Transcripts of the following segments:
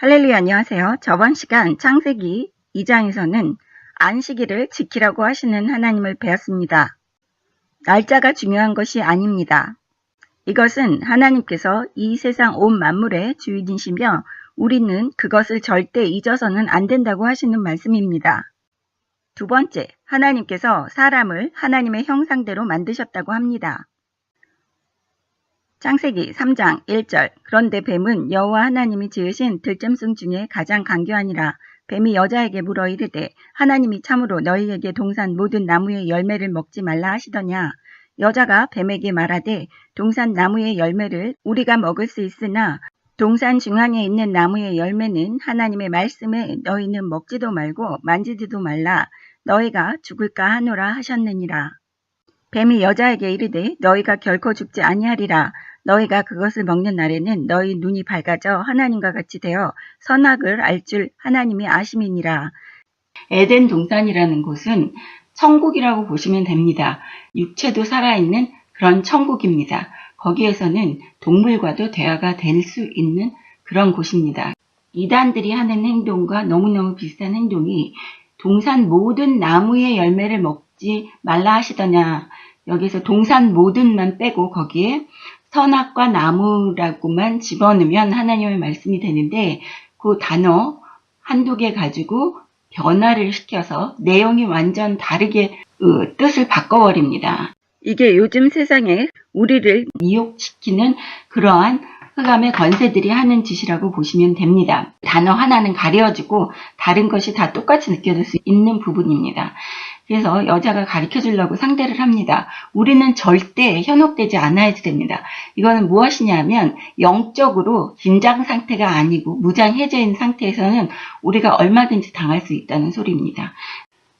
할렐루야, 안녕하세요. 저번 시간 창세기 2장에서는 안식일을 지키라고 하시는 하나님을 배웠습니다. 날짜가 중요한 것이 아닙니다. 이것은 하나님께서 이 세상 온 만물의 주인이시며 우리는 그것을 절대 잊어서는 안 된다고 하시는 말씀입니다. 두 번째, 하나님께서 사람을 하나님의 형상대로 만드셨다고 합니다. 창세기 3장 1절 그런데 뱀은 여호와 하나님이 지으신 들짐승 중에 가장 간교하니라. 뱀이 여자에게 물어 이르되 하나님이 참으로 너희에게 동산 모든 나무의 열매를 먹지 말라 하시더냐. 여자가 뱀에게 말하되 동산 나무의 열매를 우리가 먹을 수 있으나 동산 중앙에 있는 나무의 열매는 하나님의 말씀에 너희는 먹지도 말고 만지지도 말라. 너희가 죽을까 하노라 하셨느니라. 뱀이 여자에게 이르되 너희가 결코 죽지 아니하리라. 너희가 그것을 먹는 날에는 너희 눈이 밝아져 하나님과 같이 되어 선악을 알 줄 하나님이 아심이니라. 에덴 동산이라는 곳은 천국이라고 보시면 됩니다. 육체도 살아있는 그런 천국입니다. 거기에서는 동물과도 대화가 될 수 있는 그런 곳입니다. 이단들이 하는 행동과 너무너무 비슷한 행동이 동산 모든 나무의 열매를 먹지 말라 하시더냐. 여기서 동산 모든만 빼고 거기에 선악과 나무라고만 집어넣으면 하나님의 말씀이 되는데 그 단어 한두 개 가지고 변화를 시켜서 내용이 완전 다르게 뜻을 바꿔버립니다. 이게 요즘 세상에 우리를 미혹시키는 그러한 흑암의 권세들이 하는 짓이라고 보시면 됩니다. 단어 하나는 가려지고 다른 것이 다 똑같이 느껴질 수 있는 부분입니다. 그래서 여자가 가르쳐 주려고 상대를 합니다. 우리는 절대 현혹되지 않아야 됩니다. 이거는 무엇이냐면 영적으로 긴장 상태가 아니고 무장해제인 상태에서는 우리가 얼마든지 당할 수 있다는 소리입니다.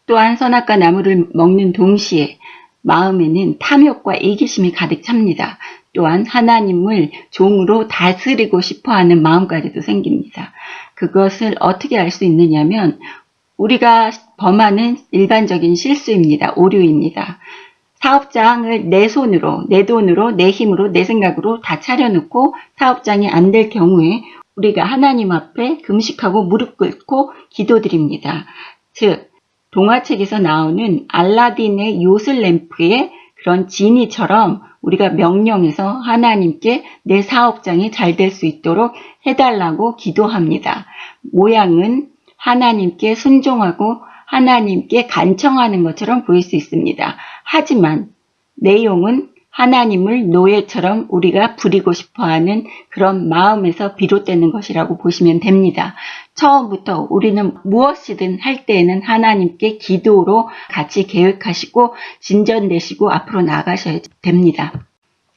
또한 선악과 나무를 먹는 동시에 마음에는 탐욕과 이기심이 가득 찹니다. 또한 하나님을 종으로 다스리고 싶어하는 마음까지도 생깁니다. 그것을 어떻게 알 수 있느냐면 우리가 범하는 일반적인 실수입니다. 오류입니다. 사업장을 내 손으로, 내 돈으로, 내 힘으로, 내 생각으로 다 차려놓고 사업장이 안 될 경우에 우리가 하나님 앞에 금식하고 무릎 꿇고 기도드립니다. 즉 동화책에서 나오는 알라딘의 요술 램프의 그런 지니처럼 우리가 명령해서 하나님께 내 사업장이 잘 될 수 있도록 해달라고 기도합니다. 모양은 하나님께 순종하고 하나님께 간청하는 것처럼 보일 수 있습니다. 하지만 내용은 하나님을 노예처럼 우리가 부리고 싶어하는 그런 마음에서 비롯되는 것이라고 보시면 됩니다. 처음부터 우리는 무엇이든 할 때에는 하나님께 기도로 같이 계획하시고 진전되시고 앞으로 나가셔야 됩니다.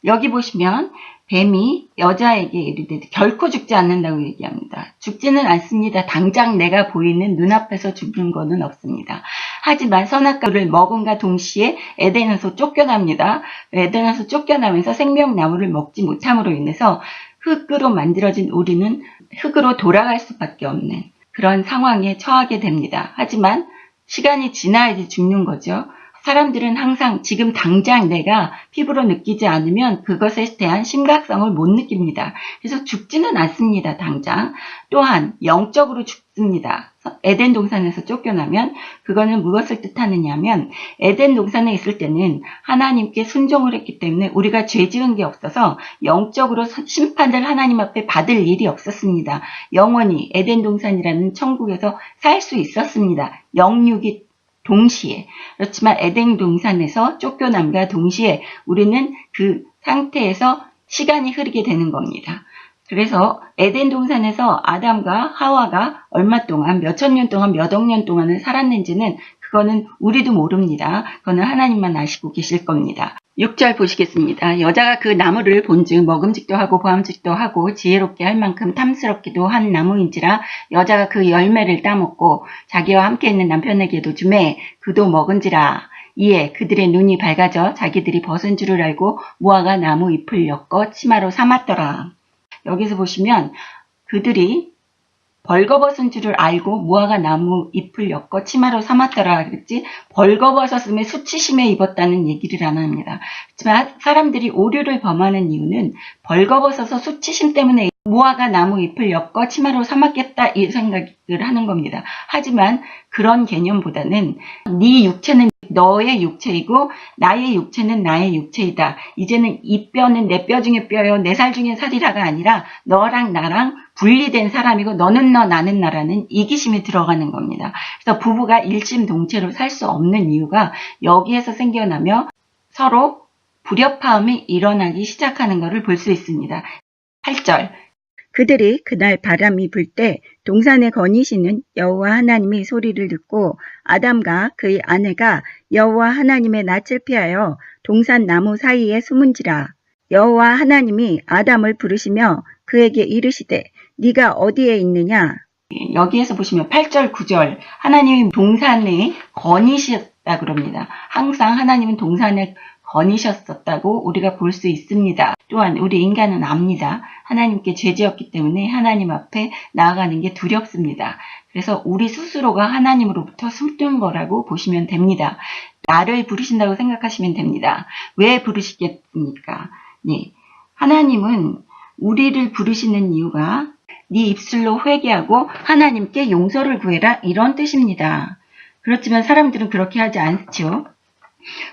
여기 보시면 뱀이 여자에게 이르되 결코 죽지 않는다고 얘기합니다. 죽지는 않습니다. 당장 내가 보이는 눈앞에서 죽는 것은 없습니다. 하지만 선악과를 먹음과 동시에 에덴에서 쫓겨납니다. 에덴에서 쫓겨나면서 생명나무를 먹지 못함으로 인해서 흙으로 만들어진 우리는 흙으로 돌아갈 수밖에 없는 그런 상황에 처하게 됩니다. 하지만 시간이 지나야지 죽는 거죠. 사람들은 항상 지금 당장 내가 피부로 느끼지 않으면 그것에 대한 심각성을 못 느낍니다. 그래서 죽지는 않습니다. 당장. 또한 영적으로 죽습니다. 에덴 동산에서 쫓겨나면 그거는 무엇을 뜻하느냐면 에덴 동산에 있을 때는 하나님께 순종을 했기 때문에 우리가 죄 지은 게 없어서 영적으로 심판을 하나님 앞에 받을 일이 없었습니다. 영원히 에덴 동산이라는 천국에서 살 수 있었습니다. 영육이 동시에. 그렇지만 에덴 동산에서 쫓겨남과 동시에 우리는 그 상태에서 시간이 흐르게 되는 겁니다. 그래서 에덴 동산에서 아담과 하와가 얼마 동안 몇천 년 동안 몇 억 년 동안을 살았는지는 그거는 우리도 모릅니다. 그거는 하나님만 아시고 계실 겁니다. 6절 보시겠습니다. 여자가 그 나무를 본즉 먹음직도 하고 보암직도 하고 지혜롭게 할 만큼 탐스럽기도 한 나무인지라 여자가 그 열매를 따먹고 자기와 함께 있는 남편에게도 주매 그도 먹은지라. 이에 그들의 눈이 밝아져 자기들이 벗은 줄을 알고 무화과 나무 잎을 엮어 치마로 삼았더라. 여기서 보시면 그들이 벌거벗은 줄을 알고 무화과 나무 잎을 엮어 치마로 삼았더라 그랬지 벌거벗었음에 수치심에 입었다는 얘기를 안 합니다. 하지만 사람들이 오류를 범하는 이유는 벌거벗어서 수치심 때문에 무화과 나무 잎을 엮어 치마로 삼았겠다 이 생각을 하는 겁니다. 하지만 그런 개념보다는 네 육체는 너의 육체이고 나의 육체는 나의 육체이다. 이제는 이 뼈는 내 뼈 중에 뼈요 내 살 중에 살이라가 아니라 너랑 나랑 분리된 사람이고 너는 너 나는 나라는 이기심이 들어가는 겁니다. 그래서 부부가 일심동체로 살 수 없는 이유가 여기에서 생겨나며 서로 불협화음이 일어나기 시작하는 것을 볼 수 있습니다. 8절 그들이 그날 바람이 불 때 동산에 거니시는 여호와 하나님이 소리를 듣고 아담과 그의 아내가 여호와 하나님의 낯을 피하여 동산 나무 사이에 숨은지라. 여호와 하나님이 아담을 부르시며 그에게 이르시되 네가 어디에 있느냐. 여기에서 보시면 8절 9절 하나님이 동산에 거니셨다 그럽니다. 항상 하나님은 동산에 거니셨었다고 우리가 볼 수 있습니다. 또한 우리 인간은 압니다. 하나님께 죄지었기 때문에 하나님 앞에 나아가는 게 두렵습니다. 그래서 우리 스스로가 하나님으로부터 숨는 거라고 보시면 됩니다. 나를 부르신다고 생각하시면 됩니다. 왜 부르시겠습니까? 네, 하나님은 우리를 부르시는 이유가 네 입술로 회개하고 하나님께 용서를 구해라 이런 뜻입니다. 그렇지만 사람들은 그렇게 하지 않죠.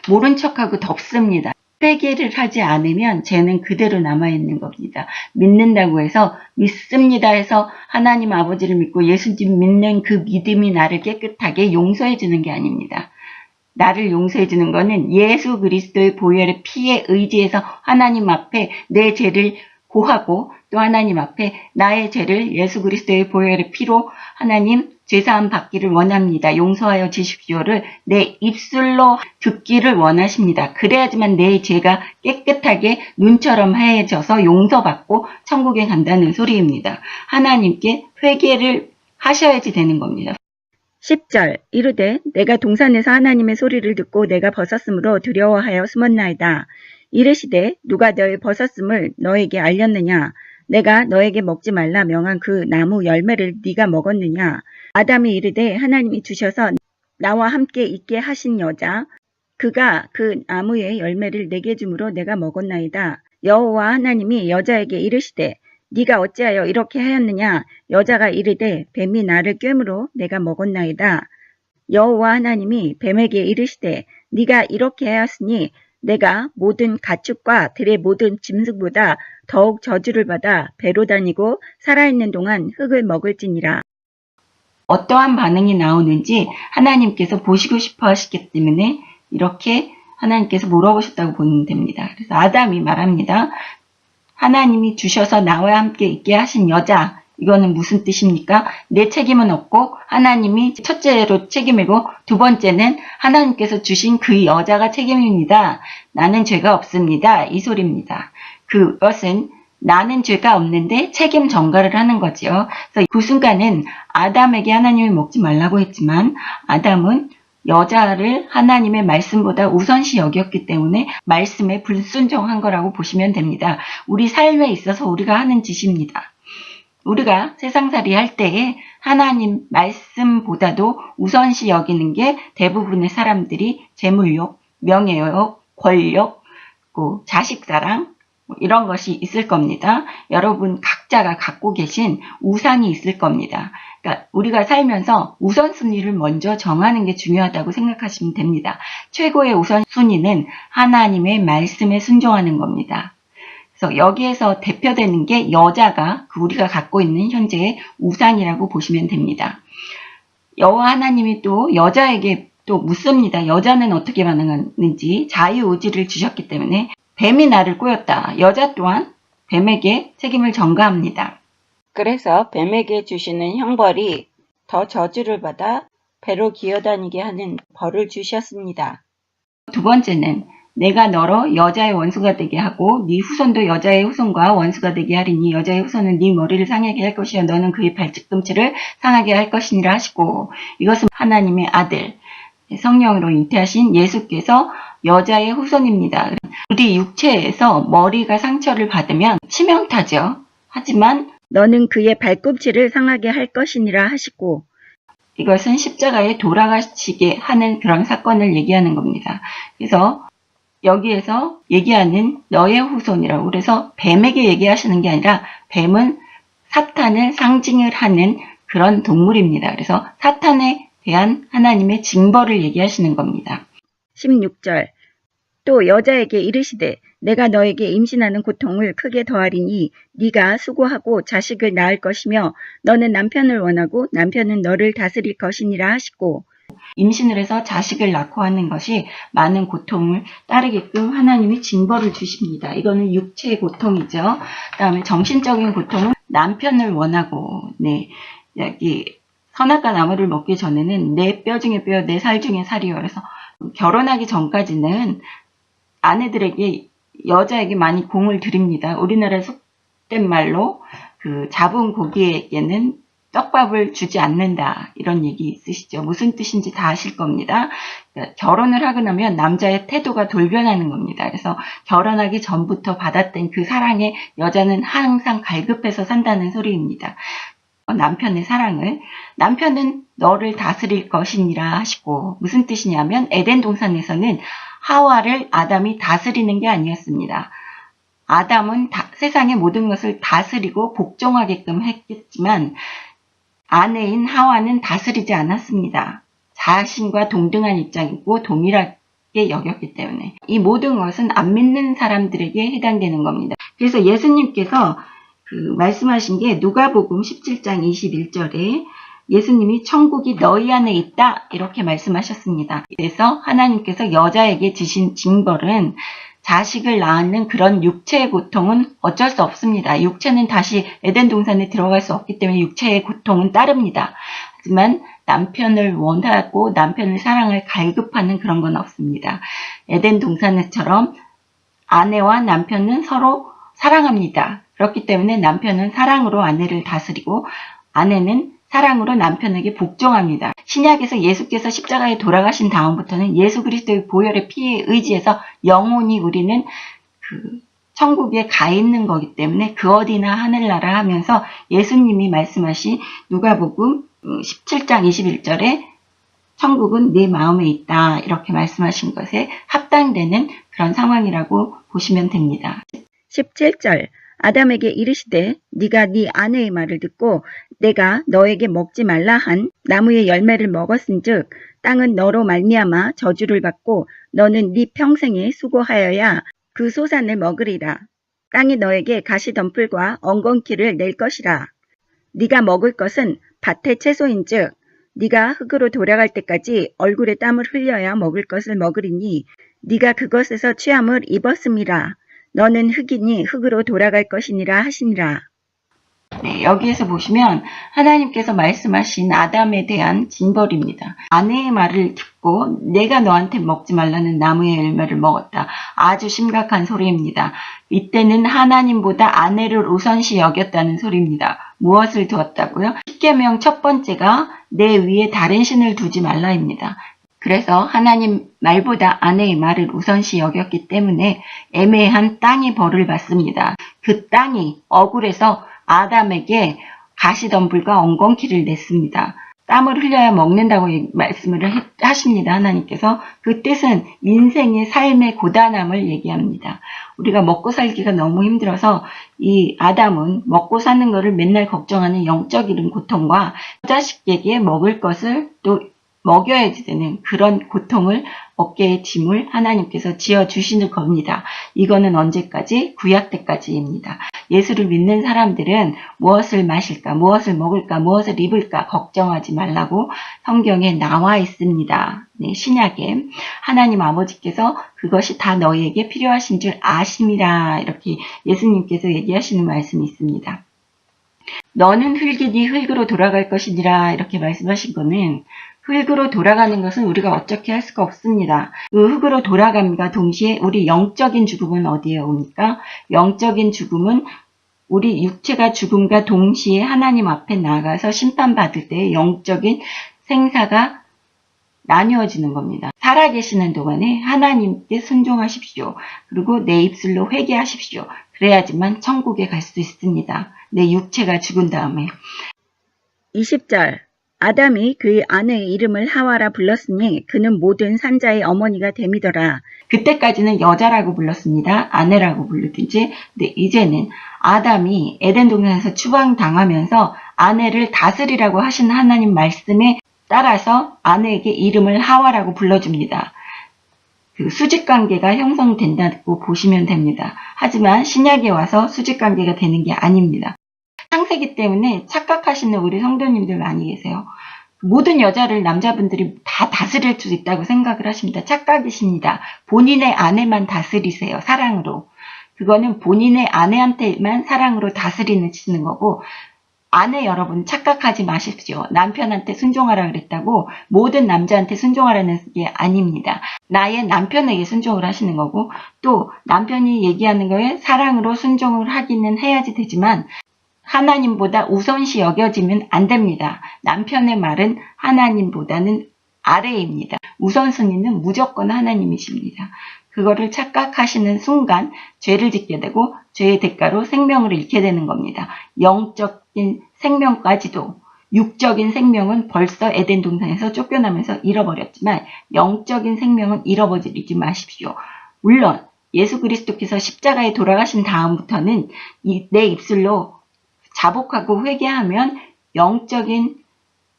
모른 척하고 덮습니다. 회개를 하지 않으면 죄는 그대로 남아있는 겁니다. 믿는다고 해서 믿습니다 해서 하나님 아버지를 믿고 예수님 믿는 그 믿음이 나를 깨끗하게 용서해 주는 게 아닙니다. 나를 용서해 주는 것은 예수 그리스도의 보혈의 피에 의지해서 하나님 앞에 내 죄를 고하고 또 하나님 앞에 나의 죄를 예수 그리스도의 보혈의 피로 하나님 죄사함 받기를 원합니다. 용서하여 주십시오를 내 입술로 듣기를 원하십니다. 그래야지만 내 죄가 깨끗하게 눈처럼 하얘져서 용서받고 천국에 간다는 소리입니다. 하나님께 회개를 하셔야지 되는 겁니다. 10절 이르되 내가 동산에서 하나님의 소리를 듣고 내가 벗었으므로 두려워하여 숨었나이다. 이르시되 누가 너의 벗었음을 너에게 알렸느냐. 내가 너에게 먹지 말라 명한 그 나무 열매를 네가 먹었느냐. 아담이 이르되 하나님이 주셔서 나와 함께 있게 하신 여자 그가 그 나무의 열매를 내게 주므로 내가 먹었나이다. 여호와 하나님이 여자에게 이르시되 네가 어찌하여 이렇게 하였느냐. 여자가 이르되 뱀이 나를 꿰므로 내가 먹었나이다. 여호와 하나님이 뱀에게 이르시되 네가 이렇게 하였으니 내가 모든 가축과 들의 모든 짐승보다 더욱 저주를 받아 배로 다니고 살아있는 동안 흙을 먹을지니라. 어떠한 반응이 나오는지 하나님께서 보시고 싶어 하시기 때문에 이렇게 하나님께서 물어보셨다고 보면 됩니다. 그래서 아담이 말합니다. 하나님이 주셔서 나와 함께 있게 하신 여자, 이거는 무슨 뜻입니까? 내 책임은 없고 하나님이 첫째로 책임이고 두 번째는 하나님께서 주신 그 여자가 책임입니다. 나는 죄가 없습니다. 이 소리입니다. 그것은 나는 죄가 없는데 책임 전가를 하는 거지요. 그래서 그 순간은 아담에게 하나님이 먹지 말라고 했지만 아담은 여자를 하나님의 말씀보다 우선시 여겼기 때문에 말씀에 불순종한 거라고 보시면 됩니다. 우리 삶에 있어서 우리가 하는 짓입니다. 우리가 세상살이 할 때에 하나님 말씀보다도 우선시 여기는 게 대부분의 사람들이 재물욕, 명예욕, 권력, 자식사랑 이런 것이 있을 겁니다. 여러분 각자가 갖고 계신 우상이 있을 겁니다. 그러니까 우리가 살면서 우선순위를 먼저 정하는 게 중요하다고 생각하시면 됩니다. 최고의 우선순위는 하나님의 말씀에 순종하는 겁니다. 그래서 여기에서 대표되는 게 여자가 우리가 갖고 있는 현재의 우상이라고 보시면 됩니다. 여호와 하나님이 또 여자에게 또 묻습니다. 여자는 어떻게 반응하는지 자유의지를 주셨기 때문에 뱀이 나를 꼬였다. 여자 또한 뱀에게 책임을 전가합니다. 그래서 뱀에게 주시는 형벌이 더 저주를 받아 배로 기어다니게 하는 벌을 주셨습니다. 두 번째는 내가 너로 여자의 원수가 되게 하고 네 후손도 여자의 후손과 원수가 되게 하리니 여자의 후손은 네 머리를 상하게 할 것이요 너는 그의 발뒤꿈치를 상하게 할 것이니라 하시고 이것은 하나님의 아들 성령으로 잉태하신 예수께서 여자의 후손입니다. 우리 육체에서 머리가 상처를 받으면 치명타죠. 하지만 너는 그의 발꿈치를 상하게 할 것이니라 하시고 이것은 십자가에 돌아가시게 하는 그런 사건을 얘기하는 겁니다. 그래서 여기에서 얘기하는 너의 후손이라고 그래서 뱀에게 얘기하시는 게 아니라 뱀은 사탄을 상징을 하는 그런 동물입니다. 그래서 사탄에 대한 하나님의 징벌을 얘기하시는 겁니다. 16절 또 여자에게 이르시되 내가 너에게 임신하는 고통을 크게 더하리니 네가 수고하고 자식을 낳을 것이며 너는 남편을 원하고 남편은 너를 다스릴 것이니라 하시고 임신을 해서 자식을 낳고 하는 것이 많은 고통을 따르게끔 하나님이 징벌을 주십니다. 이거는 육체의 고통이죠. 그 다음에 정신적인 고통은 남편을 원하고 여기 선악과 나무를 먹기 전에는 내 뼈 중에 뼈, 내 살 중에 살이요. 그래서 결혼하기 전까지는 아내들에게 여자에게 많이 공을 들입니다. 우리나라에 속된 말로 그 잡은 고기에게는 떡밥을 주지 않는다 이런 얘기 있으시죠. 무슨 뜻인지 다 아실 겁니다. 그러니까 결혼을 하고 나면 남자의 태도가 돌변하는 겁니다. 그래서 결혼하기 전부터 받았던 그 사랑에 여자는 항상 갈급해서 산다는 소리입니다. 남편의 사랑을 남편은 너를 다스릴 것이니라 하시고 무슨 뜻이냐면 에덴 동산에서는 하와를 아담이 다스리는 게 아니었습니다. 아담은 세상의 모든 것을 다스리고 복종하게끔 했겠지만 아내인 하와는 다스리지 않았습니다. 자신과 동등한 입장이고 동일하게 여겼기 때문에 이 모든 것은 안 믿는 사람들에게 해당되는 겁니다. 그래서 예수님께서 말씀하신 게 누가복음 17장 21절에 예수님이 천국이 너희 안에 있다 이렇게 말씀하셨습니다. 그래서 하나님께서 여자에게 주신 징벌은 자식을 낳는 그런 육체의 고통은 어쩔 수 없습니다. 육체는 다시 에덴 동산에 들어갈 수 없기 때문에 육체의 고통은 따릅니다. 하지만 남편을 원하고 남편의 사랑을 갈급하는 그런 건 없습니다. 에덴 동산처럼 아내와 남편은 서로 사랑합니다. 그렇기 때문에 남편은 사랑으로 아내를 다스리고 아내는 사랑으로 남편에게 복종합니다. 신약에서 예수께서 십자가에 돌아가신 다음부터는 예수 그리스도의 보혈의 피에 의지해서 영원히 우리는 천국에 가 있는 거기 때문에 그 어디나 하늘나라 하면서 예수님이 말씀하신 누가복음 17장 21절에 천국은 내 마음에 있다 이렇게 말씀하신 것에 합당되는 그런 상황이라고 보시면 됩니다. 17절 아담에게 이르시되 네가 네 아내의 말을 듣고 내가 너에게 먹지 말라 한 나무의 열매를 먹었은즉 땅은 너로 말미암아 저주를 받고 너는 네 평생에 수고하여야 그 소산을 먹으리라. 땅이 너에게 가시덤불과 엉겅퀴를 낼 것이라. 네가 먹을 것은 밭의 채소인즉 네가 흙으로 돌아갈 때까지 얼굴에 땀을 흘려야 먹을 것을 먹으리니 네가 그것에서 취함을 입었음이라. 너는 흙이니 흙으로 돌아갈 것이니라 하시니라. 여기에서 보시면 하나님께서 말씀하신 아담에 대한 징벌입니다. 아내의 말을 듣고 내가 너한테 먹지 말라는 나무의 열매를 먹었다. 아주 심각한 소리입니다. 이때는 하나님보다 아내를 우선시 여겼다는 소리입니다. 무엇을 두었다고요? 십계명 첫 번째가 내 위에 다른 신을 두지 말라입니다. 그래서 하나님 말보다 아내의 말을 우선시 여겼기 때문에 애매한 땅이 벌을 받습니다. 그 땅이 억울해서 아담에게 가시덤불과 엉겅퀴를 냈습니다. 땀을 흘려야 먹는다고 말씀을 하십니다. 하나님께서 그 뜻은 인생의 삶의 고단함을 얘기합니다. 우리가 먹고 살기가 너무 힘들어서 이 아담은 먹고 사는 것을 맨날 걱정하는 영적인 고통과 자식에게 먹을 것을 또 먹여야지 되는 그런 고통을 어깨에 짐을 하나님께서 지어주시는 겁니다. 이거는 언제까지? 구약 때까지입니다. 예수를 믿는 사람들은 무엇을 마실까, 무엇을 먹을까, 무엇을 입을까 걱정하지 말라고 성경에 나와 있습니다. 신약에 하나님 아버지께서 그것이 다 너희에게 필요하신 줄 아심이라 이렇게 예수님께서 얘기하시는 말씀이 있습니다. 너는 흙이니 흙으로 돌아갈 것이니라 이렇게 말씀하신 거는 흙으로 돌아가는 것은 우리가 어떻게 할 수가 없습니다. 그 흙으로 돌아감과 동시에 우리 영적인 죽음은 어디에 옵니까? 영적인 죽음은 우리 육체가 죽음과 동시에 하나님 앞에 나가서 심판받을 때 영적인 생사가 나뉘어지는 겁니다. 살아계시는 동안에 하나님께 순종하십시오. 그리고 내 입술로 회개하십시오. 그래야지만 천국에 갈 수 있습니다. 내 육체가 죽은 다음에. 20절 아담이 그 아내의 이름을 하와라 불렀으니 그는 모든 산자의 어머니가 됨이더라. 그때까지는 여자라고 불렀습니다. 아내라고 부르든지. 근데 이제는 아담이 에덴 동산에서 추방당하면서 아내를 다스리라고 하신 하나님 말씀에 따라서 아내에게 이름을 하와라고 불러줍니다. 그 수직관계가 형성된다고 보시면 됩니다. 하지만 신약에 와서 수직관계가 되는 게 아닙니다. 창세기 때문에 착각하시는 우리 성도님들 많이 계세요. 모든 여자를 남자분들이 다 다스릴 수 있다고 생각을 하십니다. 착각이십니다. 본인의 아내만 다스리세요. 사랑으로. 그거는 본인의 아내한테만 사랑으로 다스리는 거고, 아내 여러분 착각하지 마십시오. 남편한테 순종하라 그랬다고 모든 남자한테 순종하라는 게 아닙니다. 나의 남편에게 순종을 하시는 거고, 또 남편이 얘기하는 거에 사랑으로 순종을 하기는 해야지 되지만 하나님보다 우선시 여겨지면 안 됩니다. 남편의 말은 하나님보다는 아래입니다. 우선순위는 무조건 하나님이십니다. 그거를 착각하시는 순간 죄를 짓게 되고 죄의 대가로 생명을 잃게 되는 겁니다. 영적인 생명까지도, 육적인 생명은 벌써 에덴 동산에서 쫓겨나면서 잃어버렸지만 영적인 생명은 잃어버리지 마십시오. 물론 예수 그리스도께서 십자가에 돌아가신 다음부터는 내 입술로 자복하고 회개하면 영적인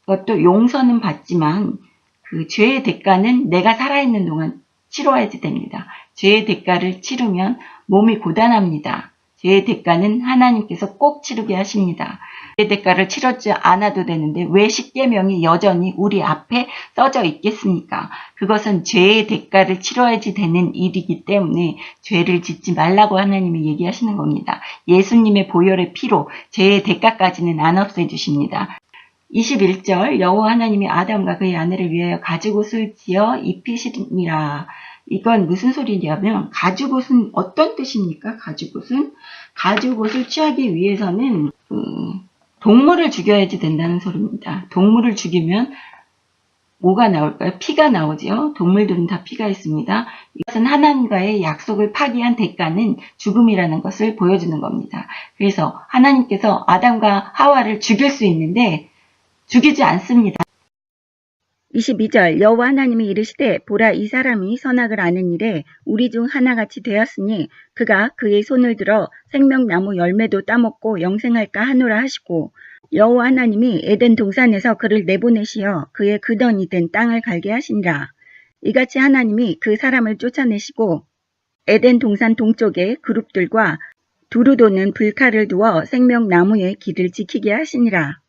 것도 용서는 받지만 그 죄의 대가는 내가 살아있는 동안 치러야지 됩니다. 죄의 대가를 치르면 몸이 고단합니다. 죄의 대가는 하나님께서 꼭 치르게 하십니다. 죄의 대가를 치르지 않아도 되는데 왜 십계명이 여전히 우리 앞에 써져 있겠습니까? 그것은 죄의 대가를 치러야지 되는 일이기 때문에 죄를 짓지 말라고 하나님이 얘기하시는 겁니다. 예수님의 보혈의 피로 죄의 대가까지는 안 없애주십니다. 21절 여호와 하나님이 아담과 그의 아내를 위하여 가죽옷을 지어 입히시니라. 이건 무슨 소리냐면 가죽옷은 어떤 뜻입니까? 가죽옷을 취하기 위해서는 동물을 죽여야지 된다는 소리입니다. 동물을 죽이면 뭐가 나올까요? 피가 나오죠. 동물들은 다 피가 있습니다. 이것은 하나님과의 약속을 파기한 대가는 죽음이라는 것을 보여주는 겁니다. 그래서 하나님께서 아담과 하와를 죽일 수 있는데 죽이지 않습니다. 22절 여호와 하나님이 이르시되 보라 이 사람이 선악을 아는 일에 우리 중 하나같이 되었으니 그가 그의 손을 들어 생명나무 열매도 따먹고 영생할까 하노라 하시고 여호와 하나님이 에덴 동산에서 그를 내보내시어 그의 근원이 된 땅을 갈게 하시니라. 이같이 하나님이 그 사람을 쫓아내시고 에덴 동산 동쪽에 그룹들과 두루 도는 불칼을 두어 생명나무의 길을 지키게 하시니라.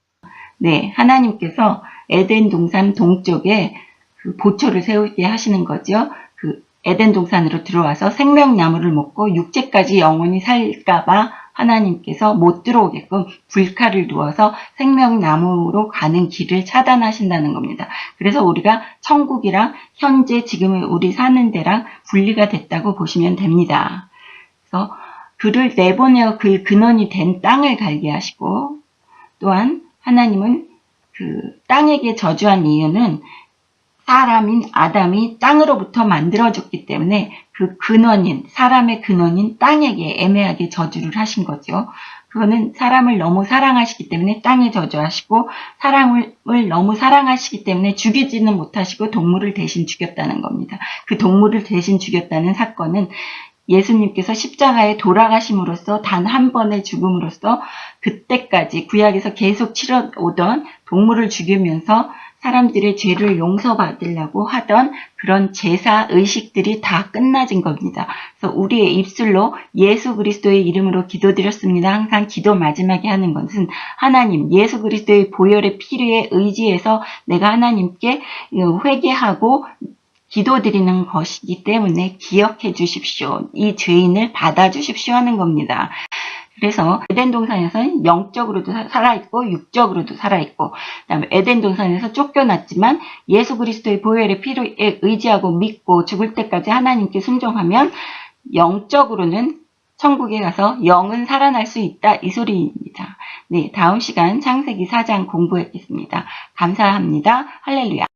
네, 하나님께서 에덴 동산 동쪽에 그 보초를 세우게 하시는 거죠. 그 에덴 동산으로 들어와서 생명나무를 먹고 육체까지 영원히 살까봐 하나님께서 못 들어오게끔 불칼을 두어서 생명나무로 가는 길을 차단하신다는 겁니다. 그래서 우리가 천국이랑 현재 지금 우리 사는 데랑 분리가 됐다고 보시면 됩니다. 그래서 그를 내보내어 그 근원이 된 땅을 갈게 하시고, 또한 하나님은 그 땅에게 저주한 이유는 사람인 아담이 땅으로부터 만들어졌기 때문에 그 근원인, 사람의 근원인 땅에게 애매하게 저주를 하신 거죠. 그거는 사람을 너무 사랑하시기 때문에 땅에 저주하시고, 사람을 너무 사랑하시기 때문에 죽이지는 못하시고 동물을 대신 죽였다는 겁니다. 그 동물을 대신 죽였다는 사건은 예수님께서 십자가에 돌아가심으로써 단 한 번의 죽음으로써 그때까지 구약에서 계속 치러오던 동물을 죽이면서 사람들의 죄를 용서받으려고 하던 그런 제사 의식들이 다 끝나진 겁니다. 그래서 우리의 입술로 예수 그리스도의 이름으로 기도드렸습니다. 항상 기도 마지막에 하는 것은 하나님 예수 그리스도의 보혈의 피에 의지해서 내가 하나님께 회개하고 기도드리는 것이기 때문에 기억해 주십시오. 이 죄인을 받아주십시오 하는 겁니다. 그래서 에덴 동산에서는 영적으로도 살아있고 육적으로도 살아있고, 그다음에 에덴 동산에서 쫓겨났지만 예수 그리스도의 보혈의 피를 의지하고 믿고 죽을 때까지 하나님께 순종하면 영적으로는 천국에 가서 영은 살아날 수 있다, 이 소리입니다. 네, 다음 시간 창세기 4장 공부하겠습니다. 감사합니다. 할렐루야.